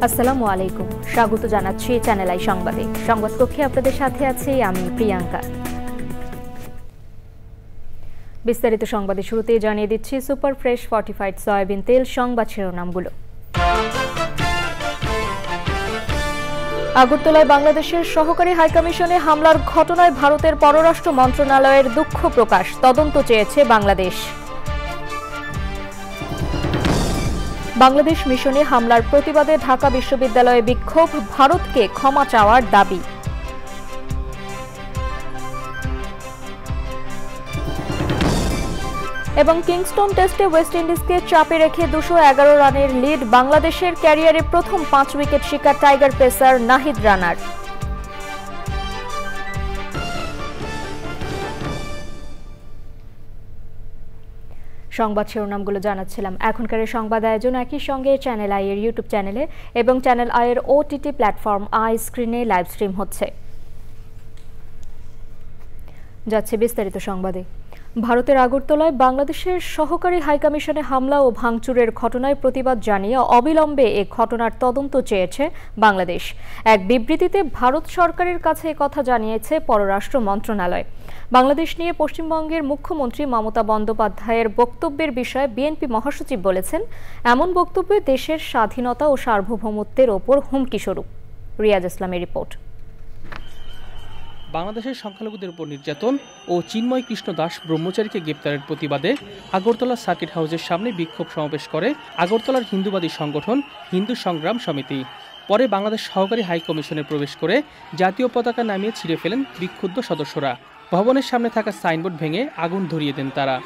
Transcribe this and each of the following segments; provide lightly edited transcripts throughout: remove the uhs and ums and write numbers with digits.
আসসালামু আলাইকুম, স্বাগত জানাচ্ছি চ্যানেল আই সংবাদে। সংবাদ কক্ষে আপনাদের সাথে আছি আমি প্রিয়াঙ্কা। বিস্তারিত সংবাদে শুরুতেই জানিয়ে দিচ্ছি সুপার ফ্রেশ ফর্টিফাইড সয়াবিন তেল সংবাদ শিরোনামগুলো। আগরতলায় বাংলাদেশের সহকারী হাইকমিশনে হামলার ঘটনায় ভারতের পররাষ্ট্র মন্ত্রণালয়ের দুঃখ প্রকাশ, তদন্ত চেয়েছে বাংলাদেশ। বাংলাদেশ মিশনে হামলার প্রতিবাদে ঢাকা বিশ্ববিদ্যালয়ে বিক্ষোভ, ভারতকে ক্ষমা চাওয়ার দাবি। এবং কিংস্টন টেস্টে ওয়েস্ট ইন্ডিজকে চাপে রেখে 211 রানের লিড, বাংলাদেশের ক্যারিয়ারে প্রথম 5 উইকেট শিকার টাইগার পেসার নাহিদ রানার। সংবাদ শিরোনামগুলো জানাচ্ছিলাম। এখনকার সংবাদ আয়োজন একই সঙ্গে চ্যানেল আই এর ইউটিউব চ্যানেলে এবং চ্যানেল আই এর ওটিটি প্ল্যাটফর্ম আই স্ক্রিনে লাইভ স্ট্রিম হচ্ছে। যাচ্ছে বিস্তারিত সংবাদে। ভারতের আগরতলায় বাংলাদেশের সহকারী হাইকমিশনে হামলা ও ভাঙচুরের ঘটনায় প্রতিবাদ জানিয়ে অবিলম্বে এ ঘটনার তদন্ত চেয়েছে বাংলাদেশ। এক বিবৃতিতে ভারত সরকারের কাছে একথা জানিয়েছে পররাষ্ট্র মন্ত্রণালয়। বাংলাদেশ নিয়ে পশ্চিমবঙ্গের মুখ্যমন্ত্রী মমতা বন্দ্যোপাধ্যায়ের বক্তব্যের বিষয়ে বিএনপি মহাসচিব বলেছেন, এমন বক্তব্য দেশের স্বাধীনতা ও সার্বভৌমত্বের ওপর হুমকি স্বরূপ। রিয়াজ ইসলামের রিপোর্ট। বাংলাদেশের সংখ্যালঘুদের উপর নির্যাতন ও চিন্ময় কৃষ্ণ দাস ব্রহ্মচারীকে গ্রেপ্তারের প্রতিবাদে আগরতলা সার্কিট হাউসের সামনে বিক্ষোভ সমাবেশ করে আগরতলার হিন্দুবাদী সংগঠন হিন্দু সংগ্রাম সমিতি। পরে বাংলাদেশ সহকারী হাইকমিশনে প্রবেশ করে জাতীয় পতাকা নামিয়ে ছিঁড়ে ফেলেন বিক্ষুব্ধ সদস্যরা। ভবনের সামনে থাকা সাইনবোর্ড ভেঙে আগুন ধরিয়ে দেন তারা।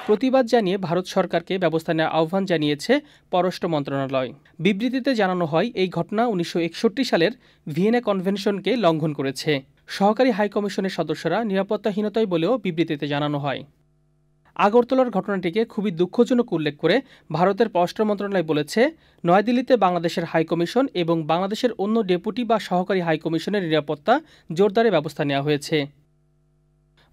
প্রতিবাদ জানিয়ে ভারত সরকারকে ব্যবস্থা নেওয়ার আহ্বান জানিয়েছে পররাষ্ট্র মন্ত্রণালয়। বিবৃতিতে জানানো হয়, এই ঘটনা 1961 সালের ভিয়েনা কনভেনশনকে লঙ্ঘন করেছে। সহকারী হাইকমিশনের সদস্যরা নিরাপত্তাহীনতায় বলেও বিবৃতিতে জানানো হয়। আগরতলার ঘটনাটিকে খুবই দুঃখজনক উল্লেখ করে ভারতের পররাষ্ট্র মন্ত্রণালয় বলেছে, নয়াদিল্লিতে বাংলাদেশের হাইকমিশন এবং বাংলাদেশের অন্য ডেপুটি বা সহকারী হাইকমিশনের নিরাপত্তা জোরদারের ব্যবস্থা নেওয়া হয়েছে।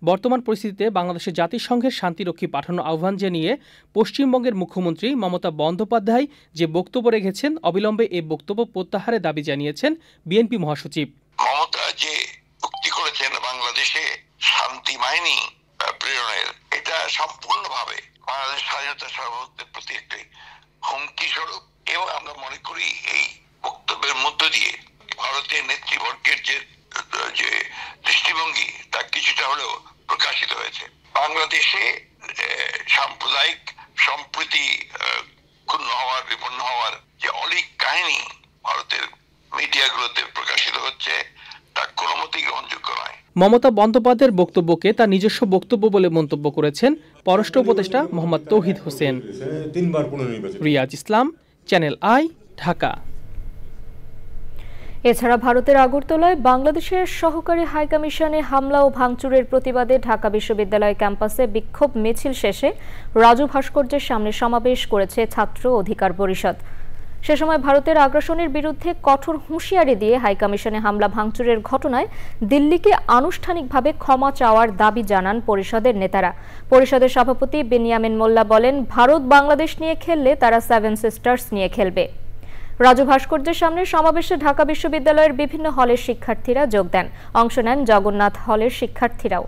বর্তমান পরিস্থিতিতে বাংলাদেশের জাতিসংঘের শান্তিরক্ষী পাঠানো আহ্বান জানিয়ে পশ্চিমবঙ্গের মুখ্যমন্ত্রী মমতা বন্দ্যোপাধ্যায় যে বক্তব্য রেখেছেন, অবিলম্বে এই বক্তব্য প্রত্যাহারের দাবি জানিয়েছেন বিএনপি মহাসচিব। মমতা যে উক্তি করেছেন বাংলাদেশে শান্তি বাহিনী প্রেরণের, এটা সম্পূর্ণভাবে বাংলাদেশ স্বাধীনতা সার্বভৌমত্বের প্রতি একটি হুমকি স্বরূপ এবং আমরা মনে করি এই বক্তব্যের মধ্য দিয়ে ভারতের নেতৃবর্গের যে দৃষ্টিভঙ্গি তা কিছুটা হলেও প্রকাশিত হয়েছে। বাংলাদেশে সাম্প্রদায়িক সম্প্রীতি ক্ষুণ্ণ হওয়ার, বিপন্ন হওয়ার যে অলীক কাহিনী ভারতের মিডিয়াগুলোতে প্রকাশিত হচ্ছে তা কোনো মতেই গ্রহণযোগ্য নয়। মমতা বন্দ্যোপাধ্যায়ের বক্তব্যকে তার নিজস্ব বক্তব্য বলে মন্তব্য করেছেন পররাষ্ট্র উপদেষ্টা মোহাম্মদ তৌহিদ হোসেন। রিয়াজ ইসলাম, চ্যানেল আই, ঢাকা। এছাড়া ভারতের আগরতলায় বাংলাদেশের সহকারী হাইকমিশনে হামলা ও ভাঙচুরের প্রতিবাদে ঢাকা বিশ্ববিদ্যালয় ক্যাম্পাসে বিক্ষোভ মিছিল শেষে রাজু ভাস্কর্যের সামনে সমাবেশ করেছে ছাত্র অধিকার পরিষদ। সে সময় ভারতের আগ্রাসনের বিরুদ্ধে কঠোর হুঁশিয়ারি দিয়ে হাইকমিশনে হামলা ভাঙচুরের ঘটনায় দিল্লিকে আনুষ্ঠানিকভাবে ক্ষমা চাওয়ার দাবি জানান পরিষদের নেতারা। পরিষদের সভাপতি বেনিয়ামিন মোল্লা বলেন, ভারত বাংলাদেশ নিয়ে খেললে তারা 7 সিস্টার্স নিয়ে খেলবে। রাজু ভাস্কর্যের সামনে সমাবেশে ঢাকা বিশ্ববিদ্যালয়ের বিভিন্ন হলের শিক্ষার্থীরা যোগ দেন। অংশ নেন জগন্নাথ হলের শিক্ষার্থীরাও।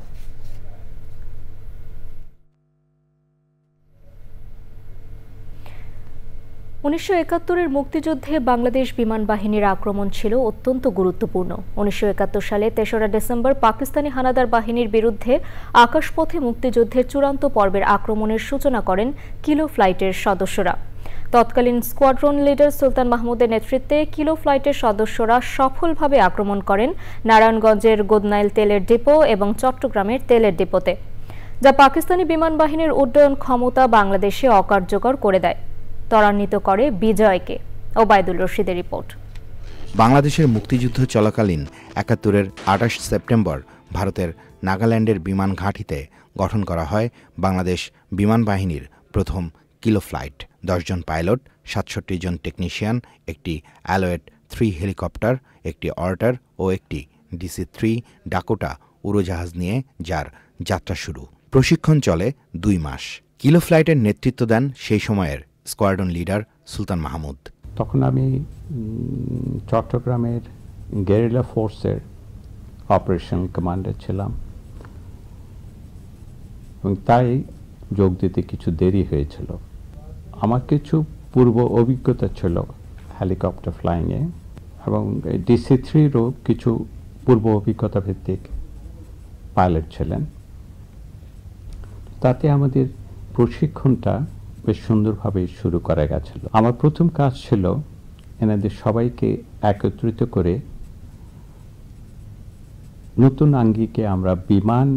1971-এর মুক্তিযুদ্ধে বাংলাদেশ বিমান বাহিনীর আক্রমণ ছিল অত্যন্ত গুরুত্বপূর্ণ। 1971 সালে 3রা ডিসেম্বর পাকিস্তানি হানাদার বাহিনীর বিরুদ্ধে আকাশপথে মুক্তিযুদ্ধের চূড়ান্ত পর্বের আক্রমণের সূচনা করেন কিলো ফ্লাইটের সদস্যরা। তৎকালীন স্কোয়াড্রন লিডার সুলতান মাহমুদের নেতৃত্বে কিলো ফ্লাইটের সদস্যরা সফলভাবে আক্রমণ করেন নারায়ণগঞ্জের গোদনাইল তেলের ডিপো এবং চট্টগ্রামের তেলের ডিপোতে, যা পাকিস্তানি বিমান বাহিনীর উড্ডয়ন ক্ষমতা বাংলাদেশে অকার্যকর করে দেয়, ত্বরান্বিত করে বিজয়কে। ওবায়দুল রশিদের রিপোর্ট। বাংলাদেশের মুক্তিযুদ্ধ চলাকালীন ৭১-এর ২৮ সেপ্টেম্বর ভারতের নাগাল্যান্ডের বিমান ঘাঁটিতে গঠন করা হয় বাংলাদেশ বিমান বাহিনীর প্রথম কিলো ফ্লাইট। ১০ জন পাইলট, ৬৭ জন টেকনিশিয়ান, একটি অ্যালোয়েট 3 হেলিকপ্টার, একটি অর্টার ও একটি DC-3 ডাকোটা উড়োজাহাজ নিয়ে যার যাত্রা শুরু। প্রশিক্ষণ চলে ২ মাস। কিলো ফ্লাইটের নেতৃত্ব দেন সেই সময়ের স্কোয়াড্রন লিডার সুলতান মাহমুদ। তখন আমি চট্টগ্রামের গেরিলা ফোর্সের অপারেশন কমান্ডার ছিলাম এবং তাই যোগ দিতে কিছু দেরি হয়েছিল। আমার কিছু পূর্ব অভিজ্ঞতা ছিল হেলিকপ্টার ফ্লাইংয়ে এবং DC-3-রও কিছু পূর্ব অভিজ্ঞতা ভিত্তিক পাইলট ছিলেন। তাতে আমাদের প্রশিক্ষণটা বেশ সুন্দরভাবে শুরু করা গেছিল। আমার প্রথম কাজ ছিল এনাদের সবাইকে একত্রিত করে নতুন আঙ্গিকে আমরা বিমান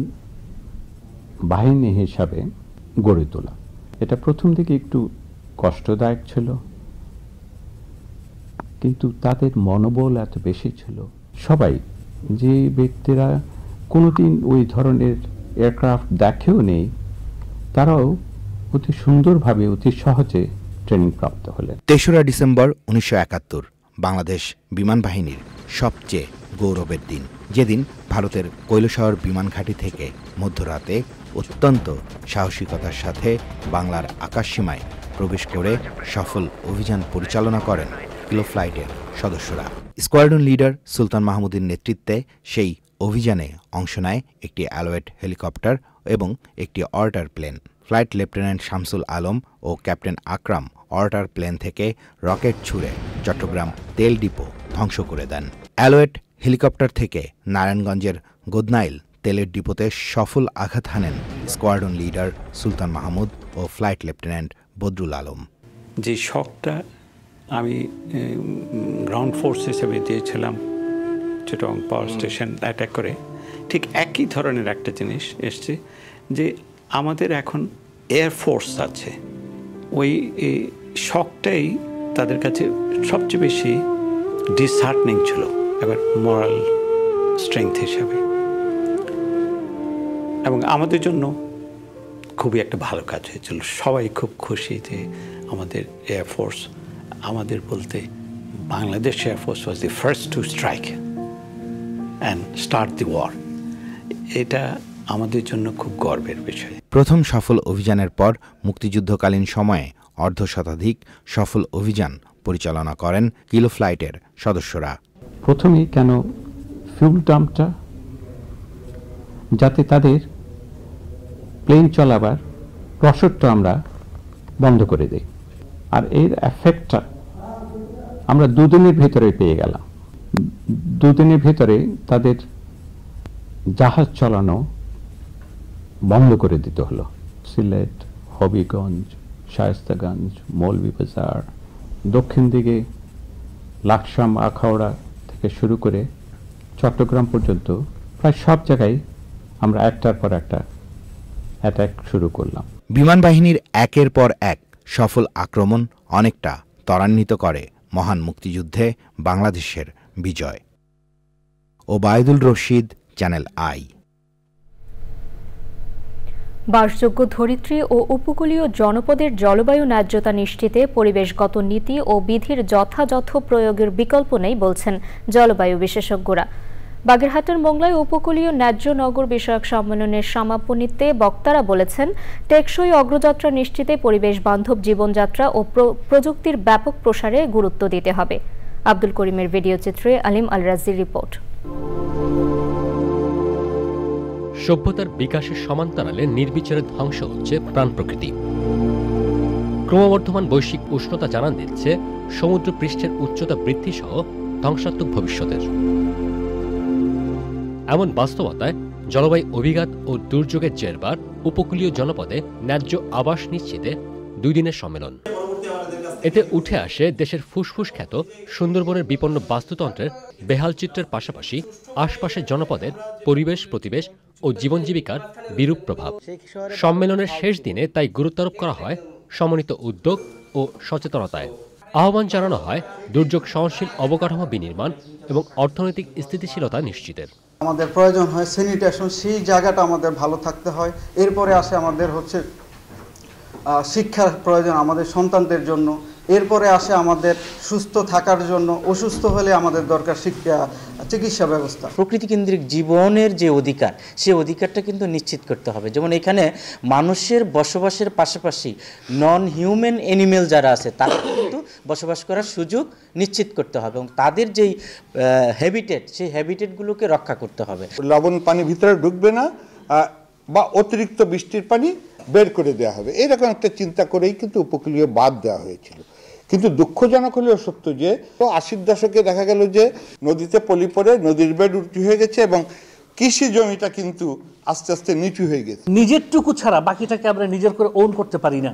বাহিনী হিসাবে গড়ে তোলা। এটা প্রথম দিকে একটু কষ্টদায়ক ছিল, কিন্তু তাদের মনোবল এত বেশি ছিল। সবাই, যে ব্যক্তিরা কোনোদিন ওই ধরনের এয়ারক্রাফট দেখেও নেই, তারাও অতি সুন্দরভাবে অতি সহজে ট্রেনিং প্রাপ্ত হলেন। ৩রা ডিসেম্বর ১৯৭১ বাংলাদেশ বিমান বাহিনীর সবচেয়ে গৌরবের দিন, যেদিন ভারতের কৈলাসহর বিমান ঘাঁটি থেকে মধ্যরাতে অত্যন্ত সাহসিকতার সাথে বাংলার আকাশসীমায় প্রবেশ করে সফল অভিযান পরিচালনা করেন কিলো ফ্লাইটের সদস্যরা। স্কোয়াড্রন লিডার সুলতান মাহমুদের নেতৃত্বে সেই অভিযানে অংশ নেয় একটি অ্যালোয়েট হেলিকপ্টার এবং একটি Otter plane. Flight lieutenant Shamsul Alam ও ক্যাপ্টেন আকরাম অর্টার প্লেন থেকে রকেট ছুড়ে চট্টগ্রাম তেল ডিপো ধ্বংস করে দেন। অ্যালোয়েট হেলিকপ্টার থেকে নারায়ণগঞ্জের গোদনাইল তেলের ডিপোতে সফল আঘাত হানেন স্কোয়াড্রন লিডার সুলতান মাহমুদ ও ফ্লাইট লেফটেন্যান্ট বদরুল আলম। যে শকটা আমি গ্রাউন্ড ফোর্স হিসেবে দিয়েছিলাম চিটাগং পাওয়ার স্টেশন অ্যাটাক করে, ঠিক একই ধরনের একটা জিনিস এসছে যে আমাদের এখন এয়ারফোর্স আছে। ওই শকটাই তাদের কাছে সবচেয়ে বেশি ডিসহার্টনিং ছিল, এবার মোরাল স্ট্রেংথ হিসাবে, এবং আমাদের জন্য খুবই একটা ভালো কাজ হয়েছিল। সবাই খুব খুশি যে আমাদের এয়ারফোর্স, আমাদের বলতে Bangladesh air force was the first to strike and start the war. এটা আমাদের জন্য খুব গর্বের বিষয়। প্রথম সফল অভিযানের পর মুক্তিযুদ্ধকালীন সময়ে অর্ধশতাধিক সফল অভিযান পরিচালনা করেন কিলো ফ্লাইটের সদস্যরা। প্রথমেই কেন ফিউল ডাম্পটা, যাতে তাদের প্লেন চলাবার রসদটা আমরা বন্ধ করে দিই, আর এর এফেক্টটা আমরা 2 দিনের ভেতরে পেয়ে গেলাম। 2 দিনের ভেতরে তাদের জাহাজ চালানো বন্ধ করে দিতে হলো। সিলেট, হবিগঞ্জ, শায়েস্তাগঞ্জ, মৌলভীবাজার, দক্ষিণ দিকে লাকসাম, আখাউড়া থেকে শুরু করে চট্টগ্রাম পর্যন্ত প্রায় সব জায়গায় আমরা একটার পর একটা অ্যাটাক শুরু করলাম। বিমান বাহিনীর একের পর এক সফল আক্রমণ অনেকটা ত্বরান্বিত করে মহান মুক্তিযুদ্ধে বাংলাদেশের বিজয়। Obaidul Rashid, channel I. বাসযোগ্য ধরিত্রী ও উপকূলীয় জনপদের জলবায়ু ন্যায্যতা নিশ্চিতে পরিবেশগত নীতি ও বিধির যথাযথ প্রয়োগের বিকল্প নেই বলছেন জলবায়ু বিশেষজ্ঞরা। বাগেরহাটের মোংলায় উপকূলীয় ন্যায্য নগর বিষয়ক সম্মেলনের সমাপনীতে বক্তারা বলেছেন, টেকসই অগ্রযাত্রা নিশ্চিতে পরিবেশ বান্ধব জীবনযাত্রা ও প্রযুক্তির ব্যাপক প্রসারে গুরুত্ব দিতে হবে। আব্দুল করিমের ভিডিও চিত্রে আলিম আল রাজির রিপোর্ট। সভ্যতার বিকাশের সমান্তরালে নির্বিচারে ধ্বংস হচ্ছে প্রাণ প্রকৃতি। ক্রমবর্ধমান বৈশ্বিক উষ্ণতা জানান দিচ্ছে সমুদ্র পৃষ্ঠের উচ্চতা বৃদ্ধি সহ ধ্বংসাত্মক ভবিষ্যতের। এমন বাস্তবতায় জলবায়ু অভিঘাত ও দুর্যোগের জেরবার উপকূলীয় জনপদে ন্যায্য আবাস নিশ্চিতে 2 দিনের সম্মেলন। এতে উঠে আসে দেশের ফুসফুস খ্যাত সুন্দরবনের বিপন্ন বাস্তুতন্ত্রের বেহাল চিত্রের পাশাপাশি আশপাশের জনপদের পরিবেশ, প্রতিবেশ ও জীবন জীবিকার বিরূপ প্রভাব। সম্মেলনের শেষ দিনে তাই গুরুত্বারোপ করা হয় সমন্বিত উদ্যোগ ও সচেতনতায়। আহ্বান জানানো হয় দুর্যোগ সহনশীল অবকাঠামো বিনির্মাণ এবং অর্থনৈতিক স্থিতিশীলতা নিশ্চিতের। আমাদের প্রয়োজন হয় স্যানিটেশন, সেই জায়গাটা আমাদের ভালো থাকতে হয়। এরপরে আসে আমাদের হচ্ছে শিক্ষার প্রয়োজন আমাদের সন্তানদের জন্য, এরপরে আসে আমাদের সুস্থ থাকার জন্য, অসুস্থ হলে আমাদের দরকার চিকিৎসা ব্যবস্থা। প্রকৃতি কেন্দ্রিক জীবনের যে অধিকার, সেই অধিকারটা কিন্তু নিশ্চিত করতে হবে। যেমন এখানে মানুষের বসবাসের পাশাপাশি নন হিউম্যান অ্যানিমেল যারা আছে তাদের কিন্তু বসবাস করার সুযোগ নিশ্চিত করতে হবে এবং তাদের যেই হ্যাবিটেট, সেই হ্যাবিটেটগুলোকে রক্ষা করতে হবে। লবণ পানি ভিতরে ঢুকবে না বা অতিরিক্ত বৃষ্টির পানি বের করে দেওয়া হবে, এরকম একটা চিন্তা করেই কিন্তু উপকূলীয় বাঁধ দেওয়া হয়েছিল। কিন্তু দুঃখজনক হলেও সত্য যে 80-র দশকে দেখা গেল যে নদীতে পলি পড়ে নদীর বেড উঁচু হয়ে গেছে এবং কৃষি জমিটা কিন্তু আস্তে আস্তে নিচু হয়ে গেছে। নিজেরটুকু ছাড়া বাকিটাকে আমরা নিজের করে ওন করতে পারি না।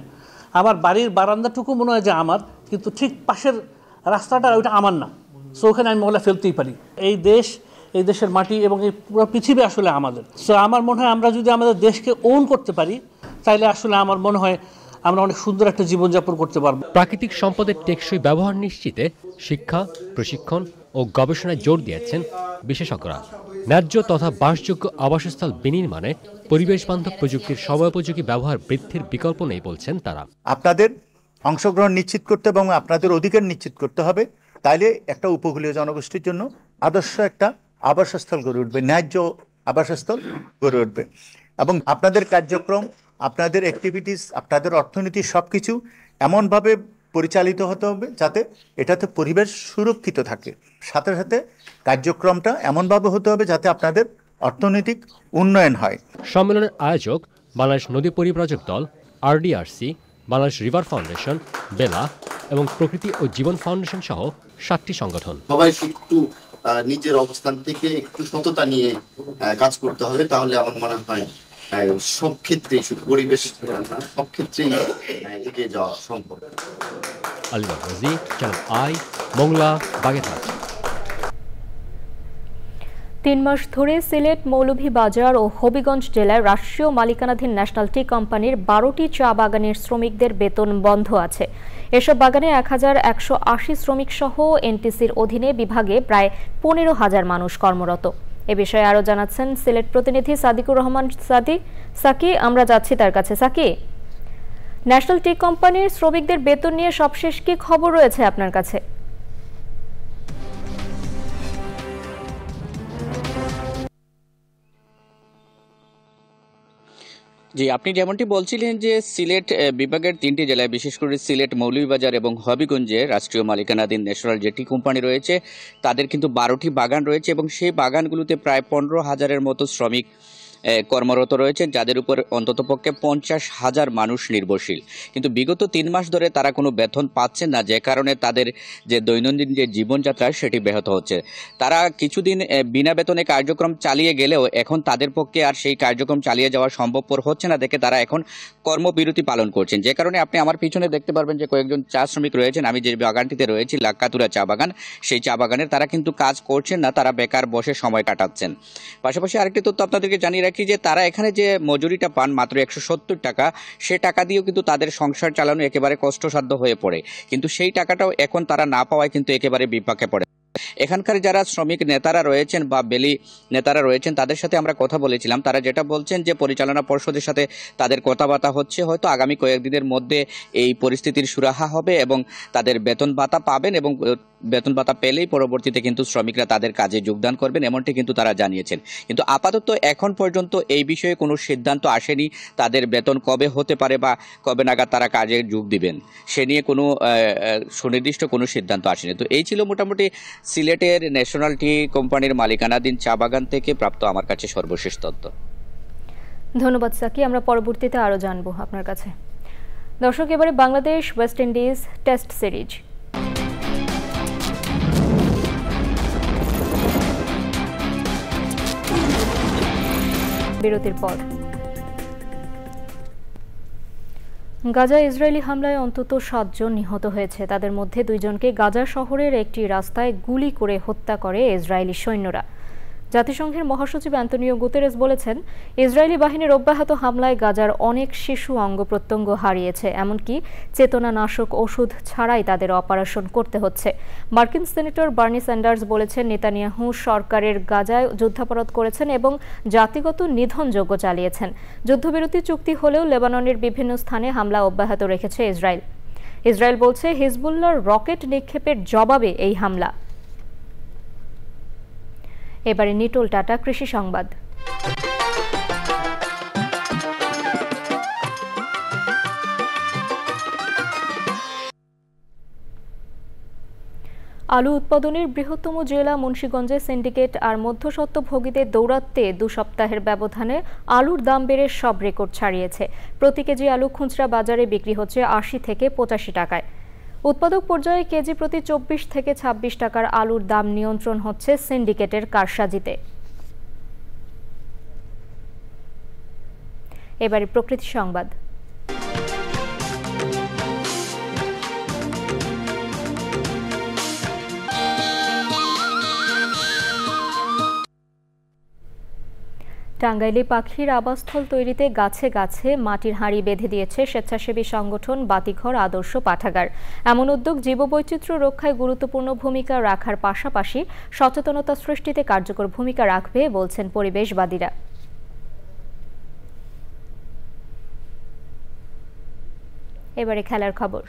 আমার বাড়ির বারান্দাটুকু মনে হয় যে আমার, কিন্তু ঠিক পাশের রাস্তাটা ওইটা আমার না, সো ওখানে আমি ময়লা ফেলতেই পারি। এই দেশ, এই দেশের মাটি এবং এই পুরো পৃথিবী আসলে আমাদের। সো আমার মনে হয় আমরা যদি আমাদের দেশকে ওন করতে পারি তাইলে আসলে আমার মনে হয় আমরা অনেক সুন্দর একটা জীবনযাপন করতে পারবো। প্রাকৃতিক সম্পদের টেকসই ব্যবহার নিশ্চিতে শিক্ষা, প্রশিক্ষণ ও গবেষণায় জোর দিয়েছেন বিশেষজ্ঞরা। ন্যায্য তথা বাসযোগ্য আবাসস্থল বিনির্মাণে পরিবেশ বান্ধব প্রযুক্তির সময়োপযোগী ব্যবহার বৃদ্ধির বিকল্প নেই বলছেন তারা। আপনাদের অংশগ্রহণ নিশ্চিত করতে এবং আপনাদের অধিকার নিশ্চিত করতে হবে, তাইলে একটা উপকূলীয় জনগোষ্ঠীর জন্য আদর্শ একটা আবাসস্থল গড়ে উঠবে, ন্যায্য আবাসস্থল গড়ে উঠবে। এবং আপনাদের কার্যক্রম, আপনাদের অ্যাক্টিভিটিস, আপনাদের অর্থনীতি সবকিছু এমনভাবে পরিচালিত হতে হবে যাতে এটাতে পরিবেশ সুরক্ষিত থাকে। সাথে সাথে কার্যক্রমটা এমনভাবে হতে হবে যাতে আপনাদের অর্থনৈতিক উন্নয়ন হয়। সম্মেলনের আয়োজক বাংলাদেশ নদী পরিব্রাজক দল, RDRC, বাংলাদেশ রিভার ফাউন্ডেশন, বেলা এবং প্রকৃতি ও জীবন ফাউন্ডেশন সহ 7টি সংগঠন। সবাই একটু নিজের অবস্থান থেকে একটু সততা নিয়ে কাজ করতে হবে, তাহলে আমার মনে হয় সব ক্ষেত্রেই, শুধু পরিবেশ না, সব ক্ষেত্রেই এগিয়ে যাওয়া সম্ভব। আলিমা রাজি, চ্যানেল আই, মোংলা, বাগেরহাট। 3 মাস ধরে সিলেট, মৌলভীবাজার ও হবিগঞ্জ জেলায় রাষ্ট্রীয় মালিকানাধীন ন্যাশনাল টি কোম্পানির 12টি চা বাগানের শ্রমিকদের বেতন বন্ধ আছে। এসব বাগানে 1180 শ্রমিক সহ এনটিসির অধীনে বিভাগে প্রায় 15,000 মানুষ কর্মরত। এ বিষয়ে আরও জানাচ্ছেন সিলেট প্রতিনিধি সাদিকুর রহমান সাকি। আমরা যাচ্ছি তার কাছে। সাকি, ন্যাশনাল টি কোম্পানির শ্রমিকদের বেতন নিয়ে সবশেষ কি খবর রয়েছে আপনার কাছে? জি, আপনি যেমনটি বলছিলেন যে সিলেট বিভাগের 3টি জেলায়, বিশেষ করে সিলেট, মৌলভীবাজার এবং হবিগঞ্জে রাষ্ট্রীয় মালিকানাধীন ন্যাশনাল যে টি কোম্পানি রয়েছে তাদের কিন্তু 12টি বাগান রয়েছে এবং সেই বাগানগুলোতে প্রায় 15,000-এর মতো শ্রমিক কর্মরত রয়েছেন, যাদের উপর অন্ততপক্ষে 50,000 মানুষ নির্ভরশীল। কিন্তু বিগত 3 মাস ধরে তারা কোনো বেতন পাচ্ছেন না, যে কারণে তাদের যে দৈনন্দিন যে জীবনযাত্রা সেটি ব্যাহত হচ্ছে। তারা কিছুদিন বিনা বেতনে কার্যক্রম চালিয়ে গেলেও এখন তাদের পক্ষে আর সেই কার্যক্রম চালিয়ে যাওয়া সম্ভবপর হচ্ছে না দেখে তারা এখন কর্মবিরতি পালন করছেন। যে কারণে আপনি আমার পিছনে দেখতে পারবেন যে কয়েকজন চা শ্রমিক রয়েছেন। আমি যে বাগানটিতে রয়েছি, লাক্কাতুরা চা বাগান, সেই চা বাগানের তারা কিন্তু কাজ করছেন না, তারা বেকার বসে সময় কাটাচ্ছেন। পাশাপাশি আরেকটি তথ্য আপনাদেরকে জানিয়ে রাখি যে তারা এখানে যে মজুরিটা পান মাত্র 170 টাকা, সে টাকা দিয়েও কিন্তু তাদের সংসার চালানো একেবারে কষ্টসাধ্য হয়ে পড়ে। কিন্তু সেই টাকাটাও এখন তারা না পাওয়ায় কিন্তু একেবারে বিপাকে পড়ে। এখানকার যারা শ্রমিক নেতারা রয়েছেন বা বেলি নেতারা রয়েছেন তাদের সাথে আমরা কথা বলেছিলাম। তারা যেটা বলছেন যে পরিচালনা পর্ষদের সাথে তাদের কথাবার্তা হচ্ছে, হয়তো আগামী কয়েকদিনের মধ্যে এই পরিস্থিতির সুরাহা হবে এবং তাদের বেতন ভাতা পাবেন এবং বেতন ভাতা পেলেই পরবর্তীতে কিন্তু শ্রমিকরা তাদের কাজে যোগদান করবেন, এমনটি কিন্তু তারা জানিয়েছেন। কিন্তু আপাতত এখন পর্যন্ত এই বিষয়ে কোনো সিদ্ধান্ত আসেনি, তাদের বেতন কবে হতে পারে বা কবে নাগাদ তারা কাজে যোগ দিবেন সে নিয়ে কোনো সুনির্দিষ্ট কোনো সিদ্ধান্ত আসেনি। তো এই ছিল মোটামুটি সিলেটের ন্যাশনাল টি কোম্পানির মালিকানাধীন চা বাগান থেকে প্রাপ্ত আমার কাছে সর্বশেষ তথ্য। ধন্যবাদ সাকি, আমরা পরবর্তীতে আরও জানবো আপনার কাছে। দর্শক, এবারে Bangladesh West Indies test series. বিরতির পর গাজা ইসরায়েলি হামলায় অন্তত 7 জন নিহত হয়েছে। তাদের মধ্যে 2 জনকে গাজা শহরের একটি রাস্তায় গুলি করে হত্যা করে ইসরায়েলি সৈন্যরা। জাতিসংঘের মহাসচিব অ্যান্তোনিও গুতেরেস বলেছেন, ইসরায়েলি বাহিনীর অব্যাহত হামলায় গাজার অনেক শিশু অঙ্গ প্রত্যঙ্গ হারিয়েছে, এমনকি চেতনানাশক ওষুধ ছাড়াই তাদের অপারেশন করতে হচ্ছে। মার্কিন সিনেটর বার্নি স্যান্ডার্স বলেছেন, নেতানিয়াহু সরকারের গাজায় যুদ্ধাপরাধ করেছেন এবং জাতিগত নিধনযজ্ঞ চালিয়েছেন। যুদ্ধবিরতি চুক্তি হলেও লেবাননের বিভিন্ন স্থানে হামলা অব্যাহত রেখেছে ইসরায়েল। ইসরায়েল বলছে, হিজবুল্লাহর রকেট নিক্ষেপের জবাবে এই হামলা। এবারে নিটোল টাটা কৃষি সংবাদ। আলু উৎপাদনের বৃহত্তম জেলা মুন্সিগঞ্জে সিন্ডিকেট আর মধ্যস্বত্বভোগীদের দৌরাত্ম্যে 2 সপ্তাহের ব্যবধানে আলুর দাম বেড়ে সব রেকর্ড ছাড়িয়েছে। প্রতি কেজি আলু খুচরা বাজারে বিক্রি হচ্ছে 80 থেকে 85 টাকায়। উৎপাদক পর্যায়ে কেজি প্রতি 24 থেকে 26 টাকার আলুর দাম নিয়ন্ত্রণ হচ্ছে সিন্ডিকেটের কারসাজিতে। এবারে প্রকৃতি সংবাদ। টাঙ্গাইলে পাখির আবাসস্থল তৈরিতে গাছে গাছে মাটির হাঁড়ি বেঁধে দিয়েছে স্বেচ্ছাসেবী সংগঠন বাতিঘর আদর্শ পাঠাগার। এমন উদ্যোগ জীববৈচিত্র্য রক্ষায় গুরুত্বপূর্ণ ভূমিকা রাখার পাশাপাশি সচেতনতা সৃষ্টিতে কার্যকর ভূমিকা রাখবে বলছেন পরিবেশবাদীরা। এবারে খেলার খবর।